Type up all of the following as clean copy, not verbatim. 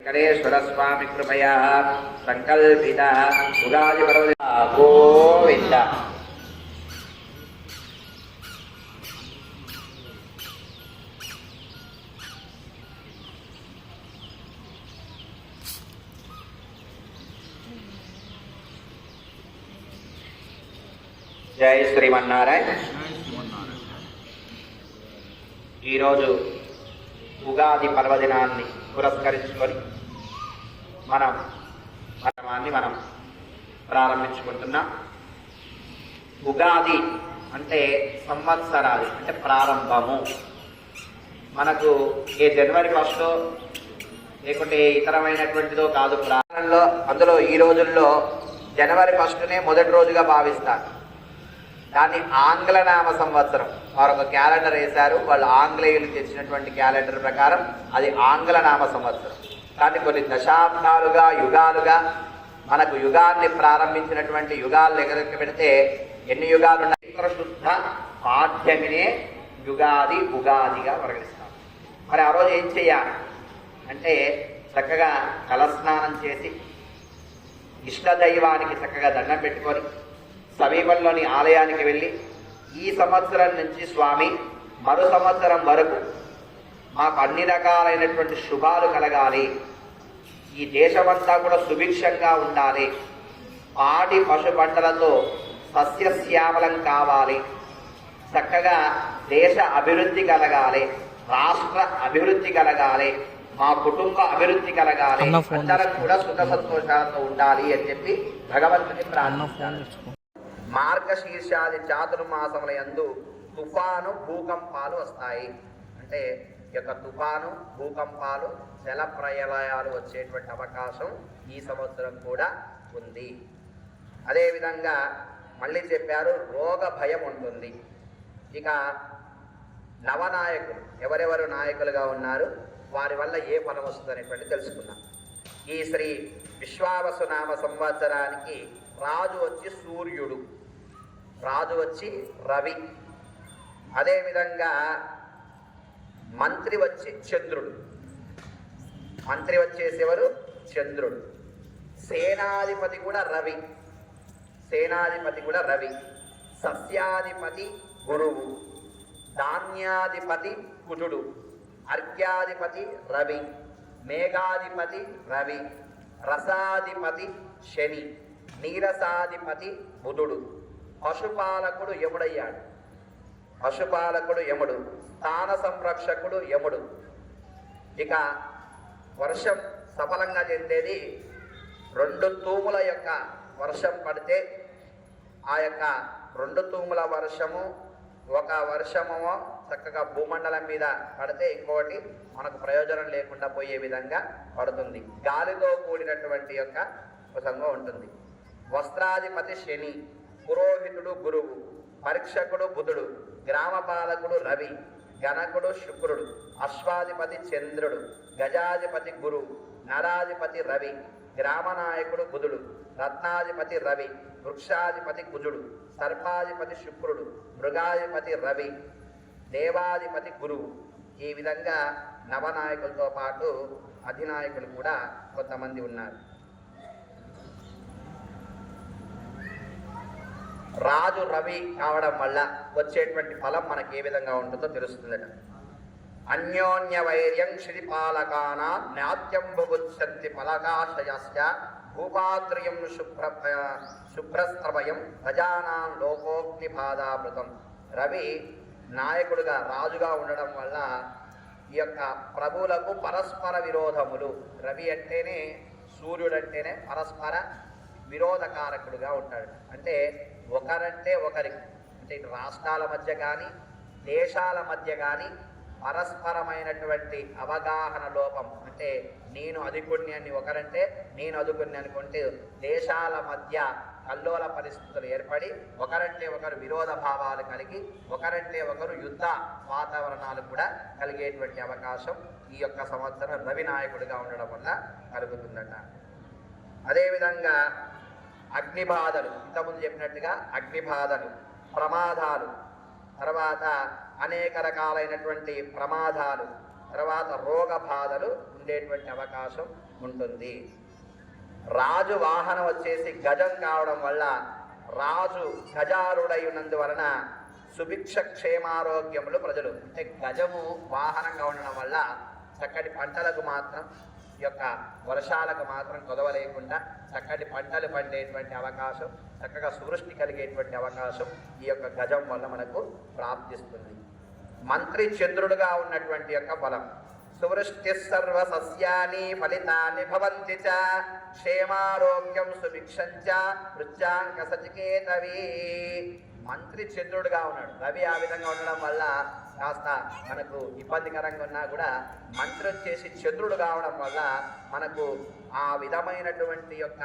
వెంకటేశ్వర స్వామి కృపయా సంకల్పిత ఉగాది పర్వదిన గోవింద. జై శ్రీమన్నారాయణ. ఈరోజు ఉగాది పర్వదినాన్ని పురస్కరించుకొని మనం ప్రారంభించుకుంటున్నాం. ఉగాది అంటే సంవత్సరాలు, అంటే ప్రారంభము. మనకు ఏ జనవరి 1 లేకుంటే ఇతరమైనటువంటిదో కాదు ప్రారంభంలో. అందులో ఈ రోజుల్లో జనవరి 1నే మొదటి రోజుగా భావిస్తారు. దాన్ని ఆంగ్ల నామ సంవత్సరం, వారు ఒక క్యాలెండర్ వేశారు. వాళ్ళు ఆంగ్లేయులు తెచ్చినటువంటి క్యాలెండర్ ప్రకారం అది ఆంగ్ల నామ సంవత్సరం. కానీ కొన్ని దశాబ్దాలుగా, యుగాలుగా మనకు యుగాన్ని ప్రారంభించినటువంటి యుగాలు ఎగరికి పెడితే ఎన్ని యుగాలు ఉన్నాయి? శుద్ధ పాఠ్యమినే యుగాది ఉగాదిగా పరిగణిస్తాం. మరి ఆ రోజు ఏం చెయ్యాలి అంటే చక్కగా తలస్నానం చేసి ఇష్టదైవానికి చక్కగా దండం పెట్టుకొని సమీపంలోని ఆలయానికి వెళ్ళి ఈ సంవత్సరం నుంచి స్వామి మరో సంవత్సరం వరకు మాకు అన్ని రకాలైనటువంటి శుభాలు కలగాలి, ఈ దేశమంతా కూడా సుభిక్షంగా ఉండాలి, పాడి పశు పంటలతో సస్యశ్యామలం కావాలి, చక్కగా దేశ అభివృద్ధి కలగాలి, రాష్ట్ర అభివృద్ధి కలగాలి, మా కుటుంబ అభివృద్ధి కలగాలి, అందరం కూడా సుఖ సంతోషాలతో ఉండాలి అని చెప్పి భగవంతుని ప్రార్థిస్తారు. మార్గశీర్షాది చాతుర్మాసముల యందు తుఫాను భూకంపాలు వస్తాయి. అంటే ఈ యొక్క తుఫాను భూకంపాలు జల ప్రళయాలు వచ్చేటువంటి అవకాశం ఈ సంవత్సరం కూడా ఉంది. అదేవిధంగా మళ్ళీ చెప్పారు రోగ భయం ఉంటుంది. ఇక నవనాయకులు ఎవరెవరు నాయకులుగా ఉన్నారు, వారి వల్ల ఏ ఫలం వస్తుంది అనేటువంటి తెలుసుకున్నాం. ఈ శ్రీ విశ్వావసు నామ సంవత్సరానికి రాజు వచ్చి సూర్యుడు, రాజు వచ్చి రవి, అదేవిధంగా మంత్రి వచ్చి చంద్రుడు, మంత్రి వచ్చేసేవారు చంద్రుడు, సేనాధిపతి కూడా రవి, సేనాధిపతి కూడా రవి, సస్యాధిపతి గురువు, ధాన్యాధిపతి కుజుడు, అర్ఘ్యాధిపతి రవి, మేఘాధిపతి రవి, రసాధిపతి శని, నీరసాధిపతి బుధుడు, పశుపాలకుడు యముడయ్యాడు, పశుపాలకుడు యముడు, స్థాన సంరక్షకుడు యముడు. ఇక వర్షం సఫలంగా చెందేది 2 తూముల యొక్క వర్షం పడితే, ఆ యొక్క 2 తూముల వర్షము, ఒక వర్షమో చక్కగా భూమండలం మీద పడితే ఇంకోటి మనకు ప్రయోజనం లేకుండా పోయే విధంగా పడుతుంది. గాలితో కూడినటువంటి యొక్క ప్రసంగం ఉంటుంది. వస్త్రాధిపతి శని, పురోహితుడు గురువు, పరీక్షకుడు బుధుడు, గ్రామపాలకుడు రవి, గణకుడు శుక్రుడు, అశ్వాధిపతి చంద్రుడు, గజాధిపతి గురువు, నరాధిపతి రవి, గ్రామనాయకుడు బుధుడు, రత్నాధిపతి రవి, వృక్షాధిపతి కుజుడు, సర్పాధిపతి శుక్రుడు, మృగాధిపతి రవి, దేవాధిపతి గురువు. ఈ విధంగా నవనాయకులతో పాటు అధినాయకులు కూడా కొంతమంది ఉన్నారు. రాజు రవి కావడం వల్ల వచ్చేటువంటి ఫలం మనకి ఏ విధంగా ఉంటుందో తెలుస్తుందట. అన్యోన్య వైర్యం శ్రీపాలకానా జ్ఞాత్యం బుభుత్సంతి ఫలకాశయస్య భూపాత్రయం శుభ్రస్త్రవయం గజానాం లోకోగ్నిబాధామృతం. రవి నాయకుడుగా రాజుగా ఉండడం వల్ల ఈ యొక్క ప్రభువులకు పరస్పర విరోధములు, రవి అంటేనే సూర్యుడంటేనే పరస్పర విరోధకారకుడుగా ఉంటాడు. అంటే ఒకరంటే ఒకరికి, అంటే ఇటు రాష్ట్రాల మధ్య కానీ దేశాల మధ్య కానీ పరస్పరమైనటువంటి అవగాహన లోపం, అంటే నేను అధికుణ్ణి అని ఒకరంటే నేను అధికుణ్ణి అనుకుంటే దేశాల మధ్య కల్లోల పరిస్థితులు ఏర్పడి ఒకరంటే ఒకరు విరోధ భావాలు కలిగి ఒకరంటే ఒకరు యుద్ధ వాతావరణాలు కూడా కలిగేటువంటి అవకాశం ఈ యొక్క సంవత్సరం రవి నాయకుడిగా ఉండడం వల్ల కలుగుతుందట. అదేవిధంగా అగ్నిబాధలు, ఇంతకుముందు చెప్పినట్టుగా అగ్నిబాధలు, ప్రమాదాలు, తర్వాత అనేక రకాలైనటువంటి ప్రమాదాలు, తర్వాత రోగ బాధలు ఉండేటువంటి అవకాశం ఉంటుంది. రాజు వాహనం వచ్చేసి గజం కావడం వల్ల రాజు గజారుడై ఉన్నందువలన సుభిక్ష క్షేమారోగ్యములు ప్రజలు. అంటే గజము వాహనంగా ఉండడం వల్ల చక్కటి పంటలకు మాత్రం ఈ యొక్క వర్షాలకు మాత్రం కొదవలేకుండా చక్కటి పంటలు పండేటువంటి అవకాశం, చక్కగా సృష్టి కలిగేటువంటి అవకాశం ఈ యొక్క గజం వల్ల మనకు ప్రాప్తిస్తుంది. మంత్రి చంద్రుడుగా ఉన్నటువంటి యొక్క బలం. సువృష్టి సర్వ సస్యాని ఫలితాని భవంతి చ క్షేమారోగ్యం సుభిక్షం చ వృత్యాంక సచికేతవీ. మంత్రి చంద్రుడుగా ఉన్నాడు. రవి ఆ విధంగా ఉండడం వల్ల కాస్త మనకు ఇబ్బందికరంగా ఉన్నా కూడా మంత్రి వచ్చేసి చంద్రుడు కావడం వల్ల మనకు ఆ విధమైనటువంటి యొక్క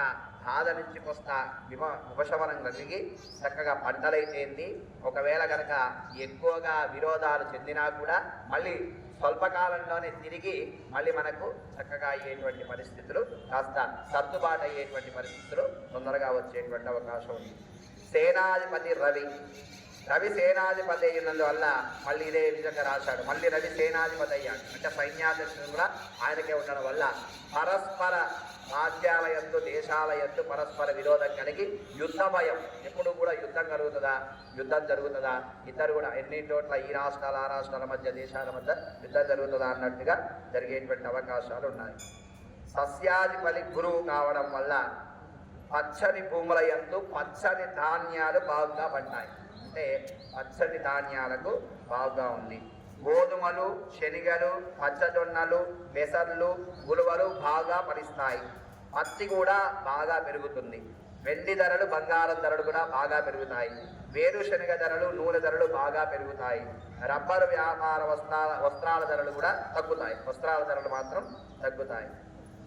బాధ నుంచి కొస్త ఉపశమనం కలిగి చక్కగా పంటలైతేంది. ఒకవేళ కనుక ఎక్కువగా విరోధాలు చెందినా కూడా మళ్ళీ స్వల్పకాలంలోనే తిరిగి మళ్ళీ మనకు చక్కగా అయ్యేటువంటి పరిస్థితులు, కాస్త సర్దుబాటు అయ్యేటువంటి పరిస్థితులు తొందరగా వచ్చేటువంటి అవకాశం ఉంది. సేనాధిపతి రవి. రవి సేనాధిపతి అయినందువల్ల మళ్ళీ ఇదే విధంగా రాశాడు. మళ్ళీ రవి సేనాధిపతి అయ్యాడు అంటే సైన్యాధ్యక్షుడు కూడా ఆయనకే ఉండడం వల్ల పరస్పర రాజ్యాల యందు దేశాల యందు పరస్పర విరోధం కలిగి యుద్ధ భయం. ఎప్పుడు కూడా యుద్ధం కలుగుతుందా, యుద్ధం జరుగుతుందా, ఇద్దరు కూడా ఎన్ని చోట్ల ఈ రాష్ట్రాల ఆ రాష్ట్రాల మధ్య దేశాల మధ్య యుద్ధం జరుగుతుందా అన్నట్టుగా జరిగేటువంటి అవకాశాలు ఉన్నాయి. సస్యాధిపతి గురువు కావడం వల్ల పచ్చని భూముల యందు పచ్చని ధాన్యాలు బాగా పడ్డాయి. అంటే పచ్చని ధాన్యాలకు బాగా ఉంది. గోధుమలు, శనగలు, పచ్చజొన్నలు, పెసర్లు, ఉలువలు బాగా ఫలిస్తాయి. పత్తి కూడా బాగా పెరుగుతుంది. వెండి ధరలు, బంగారం ధరలు కూడా బాగా పెరుగుతాయి. వేరుశనగ ధరలు, నూనె ధరలు బాగా పెరుగుతాయి. రబ్బరు వ్యాపార వస్త్రాల ధరలు కూడా తగ్గుతాయి. వస్త్రాల ధరలు మాత్రం తగ్గుతాయి.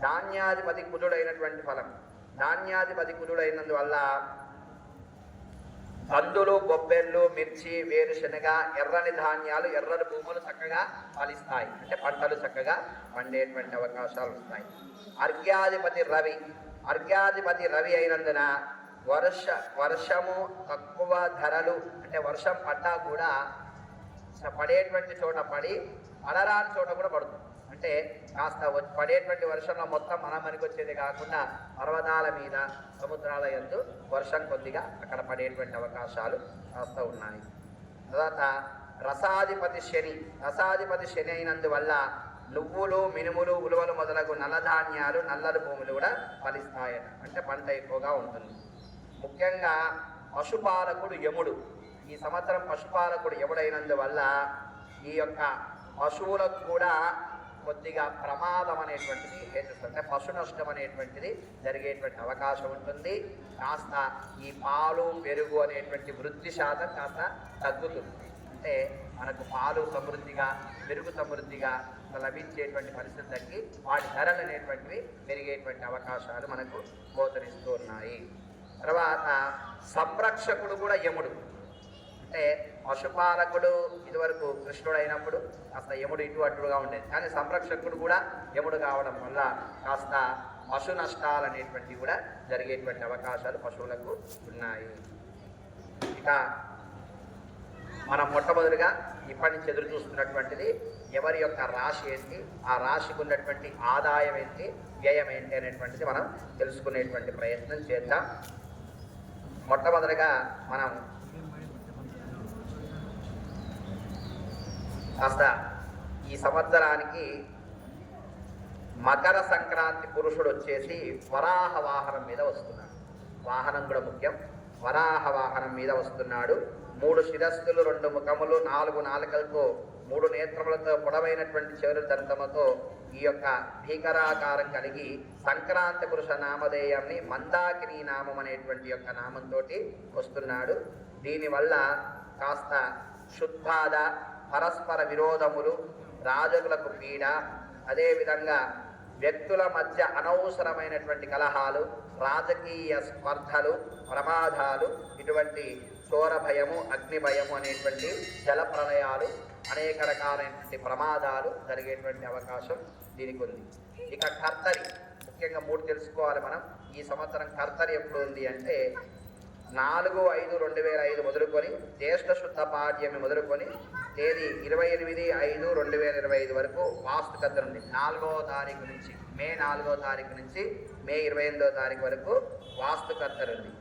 ధాన్యాధిపతి కుజుడైనటువంటి ఫలం. ధాన్యాధిపతి కుజుడైనందువల్ల కందులు, బొబ్బెళ్ళు, మిర్చి, వేరుశనగ, ఎర్రని ధాన్యాలు, ఎర్రని భూములు చక్కగా ఫలిస్తాయి. అంటే పంటలు చక్కగా పండేటువంటి అవకాశాలు వస్తాయి. అర్ఘ్యాధిపతి రవి. అర్ఘ్యాధిపతి రవి అయినందున వర్షము తక్కువ ధరలు, అంటే వర్షం పడ్డా కూడా పడేటువంటి చోట పడి పడరాని చోట కూడా పడుతుంది. అంటే కాస్త పడేటువంటి వర్షంలో మొత్తం మన మనకి వచ్చేది కాకుండా పర్వతాల మీద, సముద్రాల యందు వర్షం కొద్దిగా అక్కడ పడేటువంటి అవకాశాలు కాస్త ఉన్నాయి. తర్వాత రసాధిపతి శని. రసాధిపతి శని అయినందువల్ల నువ్వులు, మినుములు, ఉలువలు మొదలగు నల్లధాన్యాలు, నల్లలు భూములు కూడా ఫలిస్తాయట. అంటే పంట ఎక్కువగా ఉంటుంది. ముఖ్యంగా పశుపాలకుడు యముడు. ఈ సంవత్సరం పశుపాలకుడు యముడైనందువల్ల ఈ యొక్క పశువులకు కూడా కొద్దిగా ప్రమాదం అనేటువంటిది హేతుస్తుంది. అంటే పశు నష్టం అనేటువంటిది జరిగేటువంటి అవకాశం ఉంటుంది. కాస్త ఈ పాలు, పెరుగు అనేటువంటి వృద్ధి శాతం కాస్త తగ్గుతుంది. అంటే మనకు పాలు సమృద్ధిగా, పెరుగు సమృద్ధిగా లభించేటువంటి పరిస్థితి తగ్గి వాటి ధరలు అనేటువంటివి పెరిగేటువంటి అవకాశాలు మనకు గోచరిస్తూ ఉన్నాయి. తర్వాత సంరక్షకుడు కూడా యముడు. అంటే పశుపాలకుడు ఇదివరకు కృష్ణుడు అయినప్పుడు కాస్త యముడు ఇటు అటుగా ఉండేది. కానీ సంరక్షకుడు కూడా యముడు కావడం వల్ల కాస్త పశు నష్టాలు అనేటువంటివి కూడా జరిగేటువంటి అవకాశాలు పశువులకు ఉన్నాయి. ఇక మనం మొట్టమొదటిగా ఇప్పటి నుంచి ఎదురు చూస్తున్నటువంటిది ఎవరి యొక్క రాశి ఏంటి, ఆ రాశికి ఉన్నటువంటి ఆదాయం ఏంటి, వ్యయం ఏంటి అనేటువంటిది మనం తెలుసుకునేటువంటి ప్రయత్నం చేద్దాం. మొట్టమొదటిగా మనం కాస్త ఈ సంవత్సరానికి మకర సంక్రాంతి పురుషుడు వచ్చేసి వరాహ వాహనం మీద వస్తున్నాడు. వాహనం కూడా ముఖ్యం. వరాహ వాహనం మీద వస్తున్నాడు. 3 శిరస్సులు, 2 ముఖములు, 4 నాలుకలతో, 3 నేత్రములతో, పొడవైనటువంటి చెవుల దంతముతో ఈ యొక్క భీకరాకారం కలిగి సంక్రాంతి పురుష నామధేయాన్ని మందాకిని నామం అనేటువంటి యొక్క నామంతో వస్తున్నాడు. దీనివల్ల కాస్త శుద్ధాద, పరస్పర విరోధములు, రాజులకు పీడ, అదేవిధంగా వ్యక్తుల మధ్య అనవసరమైనటువంటి కలహాలు, రాజకీయ స్పర్ధలు, ప్రమాదాలు, ఇటువంటి చోర భయము, అగ్ని భయము అనేటువంటి జల ప్రళయాలు, అనేక రకాలైనటువంటి ప్రమాదాలు జరిగేటువంటి అవకాశం దీనికి ఉంది. ఇక కర్తరి, ముఖ్యంగా 3 తెలుసుకోవాలి మనం. ఈ సంవత్సరం కర్తరి ఎప్పుడు ఉంది అంటే 4/5/2005 మొదలుకొని, జ్యేష్ఠ శుద్ధ పాడ్యమి మొదలుకొని తేదీ 28/5/2025 వరకు వాస్తు కత్తెర ఉంది. 4వ తారీఖు నుంచి మే 4వ తారీఖు నుంచి మే 28వ తారీఖు వరకు వాస్తు కత్తెర ఉంది.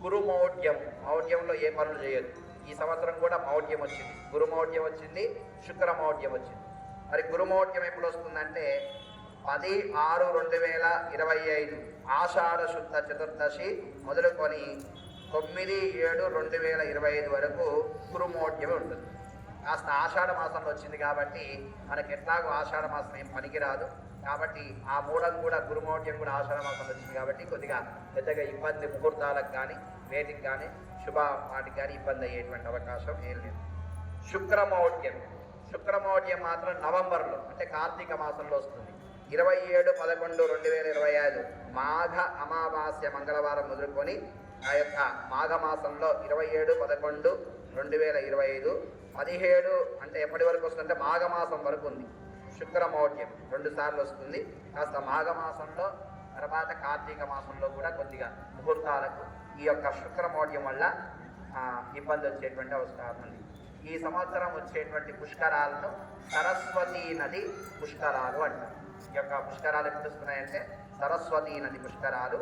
గురుమౌఢ్యం, మౌఢ్యంలో ఏ పనులు చేయొద్దు. ఈ సంవత్సరం కూడా మౌఢ్యం వచ్చింది, గురుమౌఢ్యం వచ్చింది, శుక్రమౌఢ్యం వచ్చింది. మరి గురుమౌఢ్యం ఎప్పుడు వస్తుందంటే 10/6/2025 ఆషాఢ శుద్ధ చతుర్దశి మొదలుకొని 9/7/2025 వరకు గురుమౌఢ్యం ఉంటుంది. కాస్త ఆషాఢ మాసంలో వచ్చింది కాబట్టి మనకి ఎట్లాగో ఆషాఢ మాసం ఏం పనికిరాదు కాబట్టి ఆ మూడం కూడా గురుమౌఢ్యం కూడా ఆషాఢ మాసంలో వచ్చింది కాబట్టి కొద్దిగా పెద్దగా ఇబ్బంది ముహూర్తాలకు కానీ వేదికి కానీ శుభ వాటికి కానీ ఇబ్బంది అయ్యేటువంటి అవకాశం ఏం లేదు. శుక్రమౌఢ్యం, శుక్రమౌఢ్యం మాత్రం నవంబర్లో అంటే కార్తీక మాసంలో వస్తుంది. 27/11/2025 మాఘ అమావాస్య మంగళవారం మొదలుకొని ఆ యొక్క మాఘమాసంలో 27/11/2025 17 అంటే ఎప్పటి వరకు వస్తుందంటే మాఘమాసం వరకు ఉంది. శుక్రమౌఢ్యం 2 సార్లు వస్తుంది. కాస్త మాఘమాసంలో తర్వాత కార్తీక మాసంలో కూడా కొద్దిగా ముహూర్తాలకు ఈ యొక్క శుక్రమౌఢ్యం వల్ల ఇబ్బంది వచ్చేటువంటి అవసరం ఉంది. ఈ సంవత్సరం వచ్చేటువంటి పుష్కరాలను సరస్వతీ నది పుష్కరాలు అంటారు. ఈ యొక్క పుష్కరాలు ఎప్పుడు వస్తున్నాయంటే సరస్వతీ నది పుష్కరాలు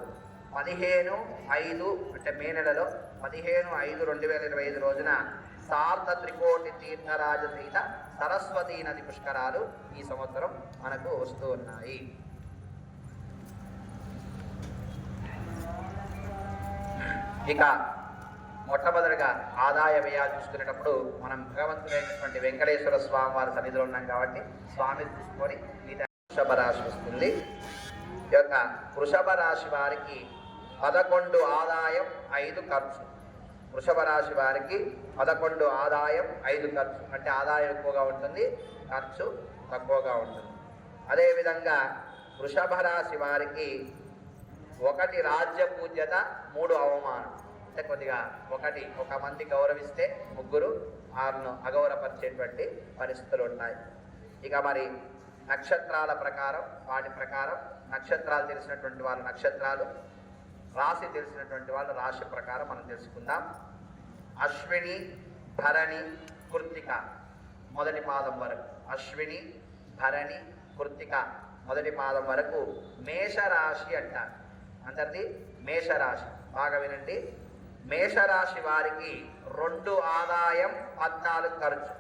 15/5 అంటే మే నెలలో 15/5/2025 రోజున సార్ధ త్రికోటి తీర్థరాజ సహిత సరస్వతీ నది పుష్కరాలు ఈ సంవత్సరం మనకు వస్తూ ఉన్నాయి. ఇక మొట్టమొదటిగా ఆదాయ వ్యయాలు చూసుకునేటప్పుడు మనం భగవంతుడైనటువంటి వెంకటేశ్వర స్వామి వారి సన్నిధిలో ఉన్నాం కాబట్టి స్వామి చూసుకొని మిగతా వృషభ రాశి వస్తుంది. ఈ యొక్క వృషభ రాశి వారికి 11 ఆదాయం 5 ఖర్చు. వృషభ రాశి వారికి 11 ఆదాయం 5 ఖర్చు అంటే ఆదాయం ఎక్కువగా ఉంటుంది, ఖర్చు తక్కువగా ఉంటుంది. అదేవిధంగా వృషభ రాశి వారికి 1 రాజ్య పూజ్యత 3 అవమానం అంటే కొద్దిగా ఒక మంది గౌరవిస్తే 3 ఆరును అగౌరవపరిచేటువంటి పరిస్థితులు ఉంటాయి. ఇక మరి నక్షత్రాల ప్రకారం వాటి ప్రకారం నక్షత్రాలు తెలిసినటువంటి వాళ్ళ నక్షత్రాలు, రాశి తెలిసినటువంటి వాళ్ళ రాశి ప్రకారం మనం తెలుసుకుందాం. అశ్విని, భరణి, కృత్తిక మొదటి పాదం వరకు, అశ్విని, భరణి, కృత్తిక మొదటి పాదం వరకు మేషరాశి అంటారు. అందరిది మేషరాశి. బాగా వినండి. మేషరాశి వారికి 2 ఆదాయం 14 ఖర్చు.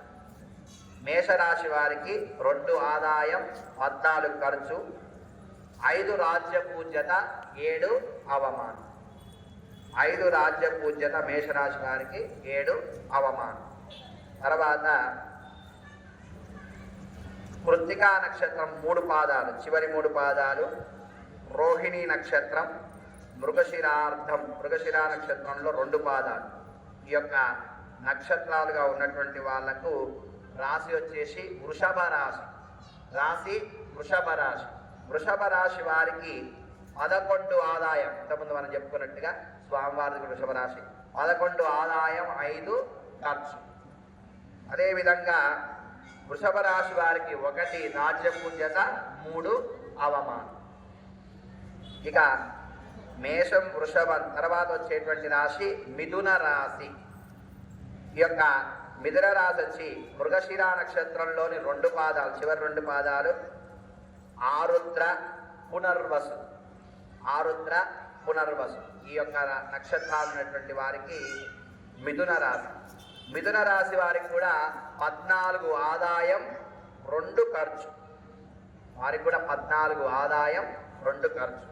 మేషరాశి వారికి 2 ఆదాయం 14 ఖర్చు, 5 రాజ్య పూజ్యత 7 అవమానం. 5 రాజ్య పూజ్యత మేషరాశి వారికి 7 అవమానం. తర్వాత కృత్తికా నక్షత్రం 3 పాదాలు, చివరి 3 పాదాలు. రోహిణి నక్షత్రం, మృగశిరార్థం, మృగశిరా నక్షత్రంలో 2 పాదాలు. ఈ యొక్క నక్షత్రాలుగా ఉన్నటువంటి వాళ్లకు రాశి వచ్చేసి వృషభ రాశి. రాశి వృషభ రాశి. వృషభ రాశి వారికి 11 ఆదాయం, ఇంతకుముందు మనం చెప్పుకున్నట్టుగా స్వామివారికి వృషభ రాశి 11 ఆదాయం 5 ఖర్చు. అదేవిధంగా వృషభ రాశి వారికి 1 రాజ్య పూజ్యత 3 అవమానం. ఇక మేషం, వృషభం తర్వాత వచ్చేటువంటి రాశి మిథున రాశి. ఈ యొక్క మిథున రాశి వచ్చి మృగశిరా నక్షత్రంలోని 2 పాదాలు, చివరి 2 పాదాలు. ఆరుద్ర, పునర్వసు, ఆరుద్ర, పునర్వసు ఈ యొక్క నక్షత్రాలు ఉన్నటువంటి వారికి మిథున రాశి. మిథున రాశి వారికి కూడా 14 ఆదాయం 2 ఖర్చు. వారికి కూడా 14 ఆదాయం 2 ఖర్చు.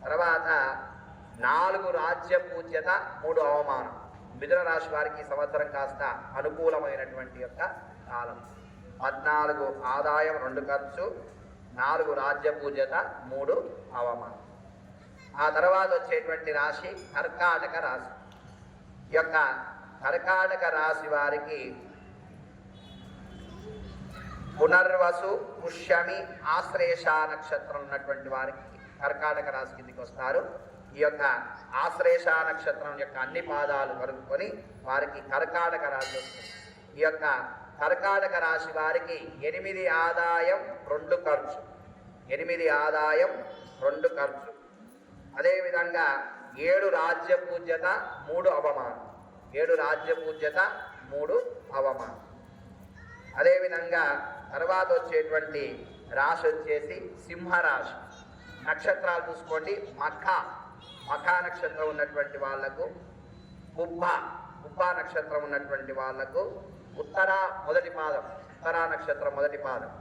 తర్వాత 4 రాజ్య పూజ్యత 3 అవమానం. మిథున రాశి వారికి ఈ సంవత్సరం కాస్త అనుకూలమైనటువంటి యొక్క కాలం. 14 ఆదాయం 2 ఖర్చు, 4 రాజ్య పూజ్యత 3 అవమానం. ఆ తర్వాత వచ్చేటువంటి రాశి కర్కాటక రాశి. ఈ యొక్క కర్కాటక రాశి వారికి పునర్వసు, పుష్యమి, ఆశ్లేష నక్షత్రం ఉన్నటువంటి వారికి కర్కాటక రాశి కిందికి వస్తారు. ఈ యొక్క ఆశ్లేష నక్షత్రం యొక్క అన్ని పాదాలు కలుపుకొని వారికి కర్కాటక రాశి వస్తుంది. ఈ యొక్క కర్కాటక రాశి వారికి 8 ఆదాయం 2 ఖర్చు. 8 ఆదాయం 2 ఖర్చు. అదేవిధంగా 7 రాజ్య పూజ్యత 3 అవమానం. 7 రాజ్య పూజ్యత 3 అవమానం. అదేవిధంగా తర్వాత వచ్చేటువంటి రాశి వచ్చేసి సింహరాశి. నక్షత్రాలు చూసుకోండి. మఖా నక్షత్రం ఉన్నటువంటి వాళ్లకు, పుబ్బ నక్షత్రం ఉన్నటువంటి వాళ్లకు, ఉత్తరా నక్షత్రం మొదటి పాదం,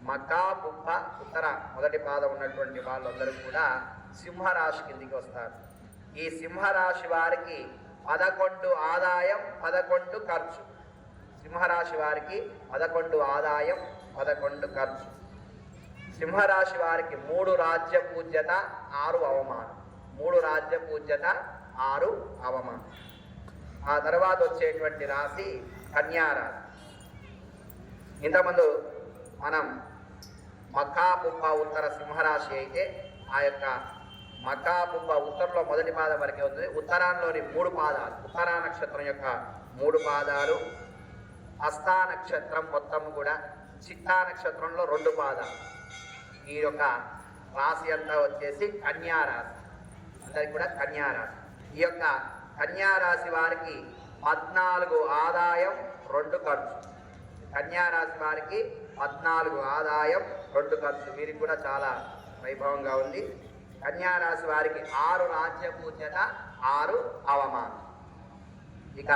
మఖా, పుబ్బ, ఉత్తర మొదటి పాదం ఉన్నటువంటి వాళ్ళందరూ కూడా సింహరాశి కిందికి వస్తారు. ఈ సింహరాశి వారికి 11 ఆదాయం 11 ఖర్చు. సింహరాశి వారికి 11 ఆదాయం 11 ఖర్చు. సింహరాశి వారికి 3 రాజ్య పూజ్యత 6 అవమానం. 3 రాజ్య పూజ్యత 6 అవమానం. ఆ తర్వాత వచ్చేటువంటి రాశి కన్యారాశి. ఇంతకుముందు మనం మఖా, పుబ్బ, ఉత్తర సింహరాశి అయితే ఆ యొక్క మఖా, పుబ్బ ఉత్తరంలో మొదటి పాదం వరకే ఉంటుంది. ఉత్తరాల్లోని 3 పాదాలు, ఉత్తరా నక్షత్రం యొక్క 3 పాదాలు, హస్తా నక్షత్రం మొత్తం కూడా, చిత్తా నక్షత్రంలో 2 పాదాలు. ఈ యొక్క రాశి అంతా వచ్చేసి కన్యారాశి. అందరికి కూడా కన్యారాశి. ఈ యొక్క కన్యారాశి వారికి 14 ఆదాయం 2 ఖర్చు. కన్యారాశి వారికి 14 ఆదాయం 2 ఖర్చు. వీరికి కూడా చాలా వైభవంగా ఉంది. కన్యారాశి వారికి 6 రాజ్య పూజ్యత 6 అవమానం. ఇక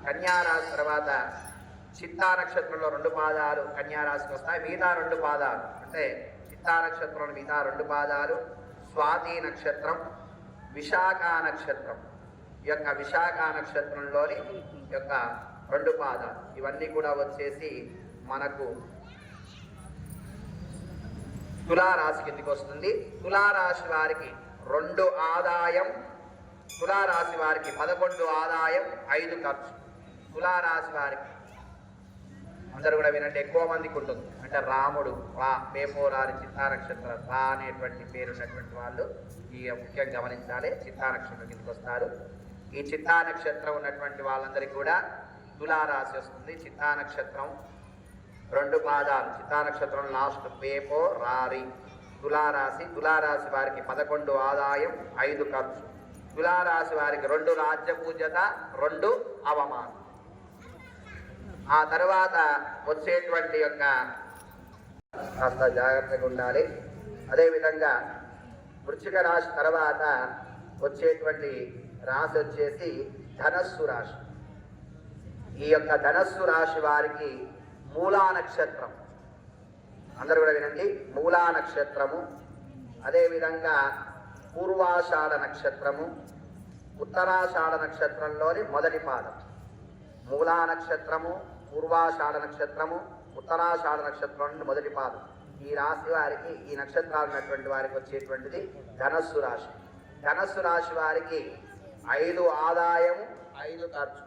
కన్యారాశి తర్వాత చిత్తా నక్షత్రంలో 2 పాదాలు కన్యారాశికి వస్తాయి. మిగతా 2 పాదాలు అంటే చిత్తా నక్షత్రంలో మిగతా 2 పాదాలు, స్వాతి నక్షత్రం, విశాఖ నక్షత్రం. ఈ యొక్క విశాఖ నక్షత్రంలోని యొక్క 2 పాదాలు ఇవన్నీ కూడా వచ్చేసి మనకు తులారాశి కిందికి వస్తుంది. తులారాశి వారికి 2 ఆదాయం, తులారాశి వారికి 11 ఆదాయం 5 ఖర్చు. తులారాశి వారికి అందరూ కూడా వినండి, ఎక్కువ మందికి ఉంటుంది. అంటే రాముడు, పేపోరారి, చిత్తా నక్షత్రం అనేటువంటి పేరున్నటువంటి వాళ్ళు ఈ ముఖ్యంగా గమనించాలి. చిత్తా నక్షత్రం కిందకి వస్తారు. ఈ చిత్తా నక్షత్రం ఉన్నటువంటి వాళ్ళందరికీ కూడా తులారాశి వస్తుంది. చిత్తా నక్షత్రం 2 పాదాలు, చిత్తా నక్షత్రం లాస్ట్ పేపో రారి. తులారాశి. తులారాశి వారికి 11 ఆదాయం 5 ఖర్చు. తులారాశి వారికి 2 రాజ్య పూజ్యత 2 అవమానం. ఆ తర్వాత వచ్చేటువంటి యొక్క కాస్త జాగ్రత్తగా ఉండాలి. అదేవిధంగా వృశ్చిక రాశి తర్వాత వచ్చేటువంటి రాశి వచ్చేసి ధనస్సు రాశి. ఈ యొక్క ధనస్సు రాశి వారికి మూలా నక్షత్రం. అందరూ కూడా వినండి, మూలా నక్షత్రము, అదేవిధంగా పూర్వాషాఢ నక్షత్రము, ఉత్తరాషాఢ నక్షత్రంలోని మొదటి పాదం. మూలా నక్షత్రము, పూర్వాషాఢ నక్షత్రము, ఉత్తరాషాఢ నక్షత్రంలోని మొదటి పాదం. ఈ రాశి వారికి, ఈ నక్షత్రాలు ఉన్నటువంటి వారికి వచ్చేటువంటిది ధనస్సు రాశి. ధనస్సు రాశి వారికి 5 ఆదాయము 5 ఖర్చు.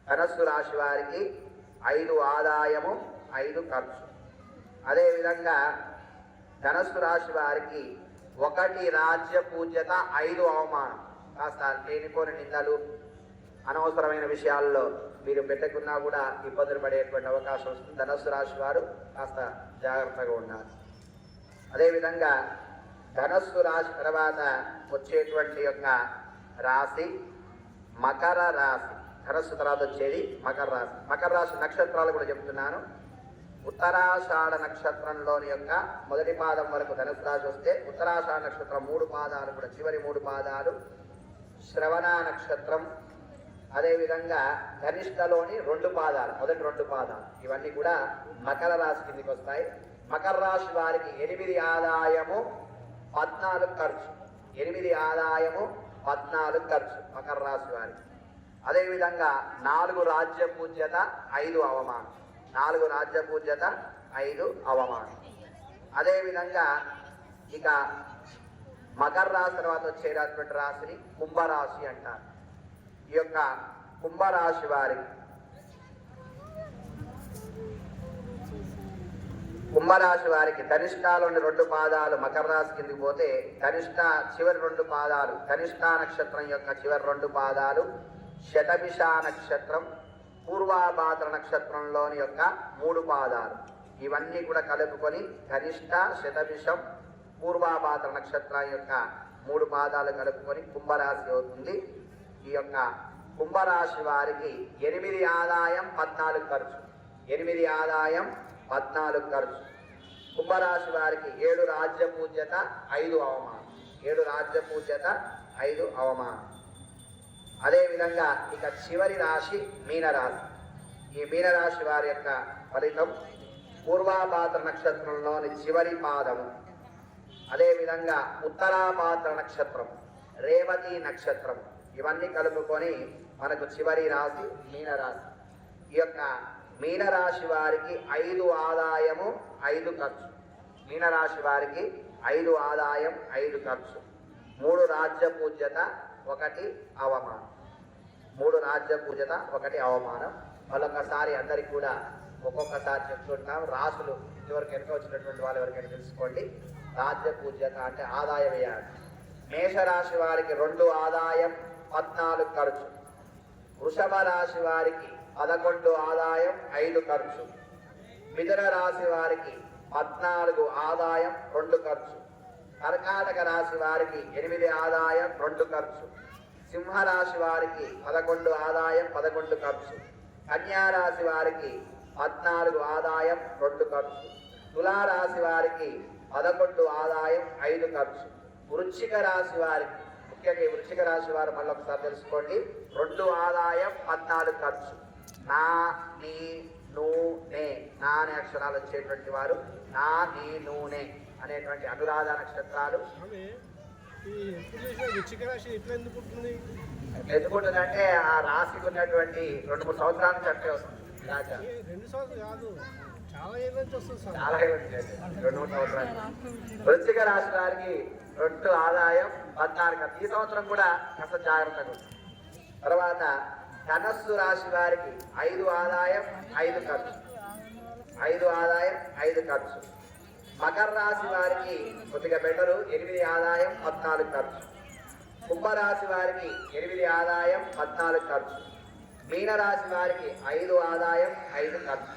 ధనస్సు రాశి వారికి 5 ఆదాయము 5 ఖర్చు. అదేవిధంగా ధనస్సు రాశి వారికి 1 రాజ్య పూజ్యత 5 అవమానం. కాస్త లేనిపోని నిందలు, అనవసరమైన విషయాల్లో మీరు పెట్టకున్నా కూడా ఇబ్బందులు పడేటువంటి అవకాశం వస్తుంది. ధనస్సు రాశి వారు కాస్త జాగ్రత్తగా ఉండాలి. అదేవిధంగా ధనస్సు రాశి తర్వాత వచ్చేటువంటి యొక్క రాశి మకర రాశి. ధనస్సు తర్వాత వచ్చేది మకర రాశి. మకర రాశి నక్షత్రాలు కూడా చెప్తున్నాను. ఉత్తరాషాఢ నక్షత్రంలోని యొక్క మొదటి పాదం వరకు ధనుసు రాశి వస్తే, ఉత్తరాషాఢ నక్షత్రం 3 పాదాలు కూడా, చివరి 3 పాదాలు శ్రవణ నక్షత్రం, అదేవిధంగా ధనిష్టలోని 2 పాదాలు, మొదటి 2 పాదాలు, ఇవన్నీ కూడా మకర రాశి కిందికి వస్తాయి. మకర రాశి వారికి 8 ఆదాయము 14 ఖర్చు. 8 ఆదాయము 14 ఖర్చు మకర రాశి వారికి. అదేవిధంగా 4 రాజ్య పూజ్యత 5 అవమానం. 4 రాజ్య పూజ్యత 5 అవమానం. అదేవిధంగా ఇక మకర రాశి తర్వాత వచ్చేటటువంటి రాశిని కుంభరాశి అంటారు. ఈ యొక్క కుంభరాశి వారికి ధనిష్టాలోని 2 పాదాలు మకర రాశి కిందికి పోతే, ధనిష్ట చివరి 2 పాదాలు, ధనిష్ట నక్షత్రం యొక్క చివరి 2 పాదాలు శతభిష నక్షత్రం, పూర్వాభాద్ర నక్షత్రంలోని యొక్క 3 పాదాలు, ఇవన్నీ కూడా కలుపుకొని ధనిష్ట, శతభిషం, పూర్వాభాద్ర నక్షత్రం యొక్క 3 పాదాలు కలుపుకొని కుంభరాశి అవుతుంది. ఈ యొక్క కుంభరాశి వారికి 8 ఆదాయం 14 ఖర్చు. 8 ఆదాయం 14 ఖర్చు. కుంభరాశి వారికి 7 రాజ్య పూజ్యత 5 అవమానం. 7 రాజ్య పూజ్యత 5 అవమానం. అదేవిధంగా ఇక చివరి రాశి మీనరాశి. ఈ మీనరాశి వారి యొక్క ఫలితం పూర్వాభాద్ర నక్షత్రంలోని చివరి పాదము, అదేవిధంగా ఉత్తరాభాద్ర నక్షత్రం, రేవతి నక్షత్రం, ఇవన్నీ కలుపుకొని మనకు చివరి రాశి మీనరాశి. ఈ యొక్క మీనరాశి వారికి 5 ఆదాయము 5 ఖర్చు. మీనరాశి వారికి 5 ఆదాయం 5 ఖర్చు. 3 రాజ్య పూజ్యత 1 అవమానం. 3 రాజ్య పూజ్యత 1 అవమానం. మళ్ళొకసారి అందరికి కూడా ఒక్కొక్కసారి చెప్తుంటాం. రాసులు ఇదివరకు వెనక వచ్చినటువంటి వాళ్ళు ఎవరికైనా తెలుసుకోండి. రాజ్య పూజ్యత అంటే ఆదాయ వ్యయాలు. మేషరాశి వారికి 2 ఆదాయం 14 ఖర్చు. వృషభ రాశి వారికి 11 ఆదాయం 5 ఖర్చు. మిథున రాశి వారికి 14 ఆదాయం 2 ఖర్చు. కర్కాటక రాశి వారికి 8 ఆదాయం 2 ఖర్చు. సింహరాశి వారికి 11 ఆదాయం 11 ఖర్చు. కన్యా రాశి వారికి 14 ఆదాయం 2 ఖర్చు. తులారాశి వారికి 11 ఆదాయం 5 ఖర్చు. వృశ్చిక రాశి వారికి, ముఖ్యంగా ఈ వృశ్చిక రాశి వారు మళ్ళీ ఒకసారి తెలుసుకోండి, 2 ఆదాయం 14 ఖర్చు. నా, నీ, నూ, నే, నా అనే అక్షరాలు వచ్చేటువంటి వారు నా, నీ, నూనె అనేటువంటి అనురాధ నక్షత్రాలు. ఎందుకుంటుందంటే ఆ రాశికి ఉన్నటువంటి 2-3 సంవత్సరాల నుంచి అంటే వస్తుంది. 2 సంవత్సరాలు కాదు, చాలా ఏళ్ళ నుంచి వస్తుంది. చాలా 2-3 సంవత్సరాలు. వృశ్చిక రాశి వారికి 2 ఆదాయం 14 ఖర్చు. ఈ సంవత్సరం కూడా కాస్త జాగ్రత్తగా ఉంది. తర్వాత ధనస్సు రాశి వారికి 5 ఆదాయం 5 ఖర్చు. 5 ఆదాయం 5 ఖర్చు. మకర రాశి వారికి కొద్దిగా బెటరు, 8 ఆదాయం 14 ఖర్చు. కుంభరాశి వారికి 8 ఆదాయం 14 ఖర్చు. మీనరాశి వారికి 5 ఆదాయం 5 ఖర్చు.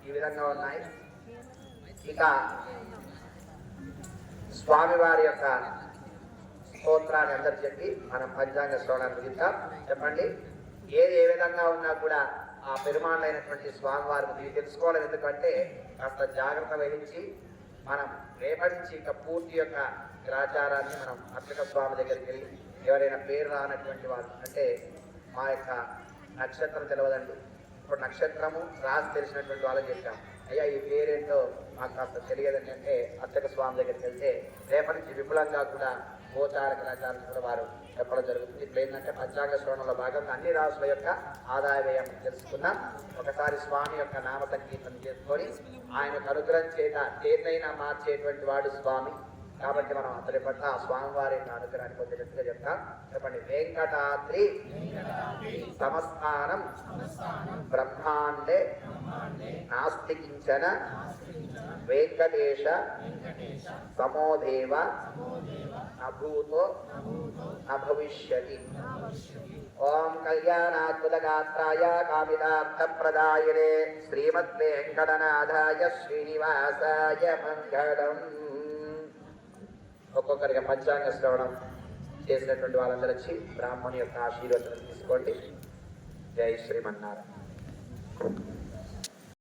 ఈ విధంగా ఉన్నాయి. ఇక స్వామివారి యొక్క స్తోత్రాన్ని అందరు చెప్పి మనం పంచాంగ శ్రవణాన్ని ముగిద్దాం. చెప్పండి. ఏది ఏ విధంగా ఉన్నా కూడా ఆ పెరుమాళ్ళైనటువంటి స్వామివారి ఇది తెలుసుకోవాలి. ఎందుకంటే కాస్త జాగ్రత్త వహించి మనం రేపటి నుంచి ఇక పూర్తి యొక్క గ్రాచారాన్ని మనం అర్చక స్వామి దగ్గరికి వెళ్ళి ఎవరైనా పేరు రానటువంటి వాళ్ళు, అంటే మా యొక్క నక్షత్రం తెలియదండి, ఇప్పుడు నక్షత్రము రాసి తెలిసినటువంటి వాళ్ళకి చెప్పాం, అయ్యా ఈ పేరేంటో మాకు కాస్త తెలియదండి అంటే అర్చక స్వామి దగ్గరికి వెళ్తే రేపటి నుంచి విపులంగా కూడా గోచార గ్రాచారం కూడా వారు చెప్పడం జరుగుతుంది. ఇప్పుడు ఏంటంటే పంచాంగ శ్రవణంలో భాగంగా అన్ని రాసుల యొక్క ఆదాయ వ్యయం తెలుసుకున్నాం. ఒకసారి స్వామి యొక్క నామ సంకీర్తన చేసుకొని ఆయనకు అనుగ్రహం చేతైనా మార్చేటువంటి వాడు స్వామి కాబట్టి మనం అతని పట్ల ఆ స్వామివారి అనుగ్రహాన్ని పొందినట్టుగా చెప్తాం. చెప్పండి. వెంకటాద్రి సమస్థానం బ్రహ్మాండే నాస్తి కించన వెంకటేశ సమోదేవ నభూతో నభవిష్యతి. ఓం కళ్యాణాద్భుతగాత్రాయ కామితార్థప్రదాయినే శ్రీమద్ వెంకటనాథాయ శ్రీనివాసాయ మంగళం. ఒక్కొక్కరిగా పంచాంగ శ్రవణం చేసినటువంటి వాళ్ళందరూ వచ్చి బ్రాహ్మణి యొక్క ఆశీర్వాదం తీసుకోండి. జై శ్రీమన్నారాయణ.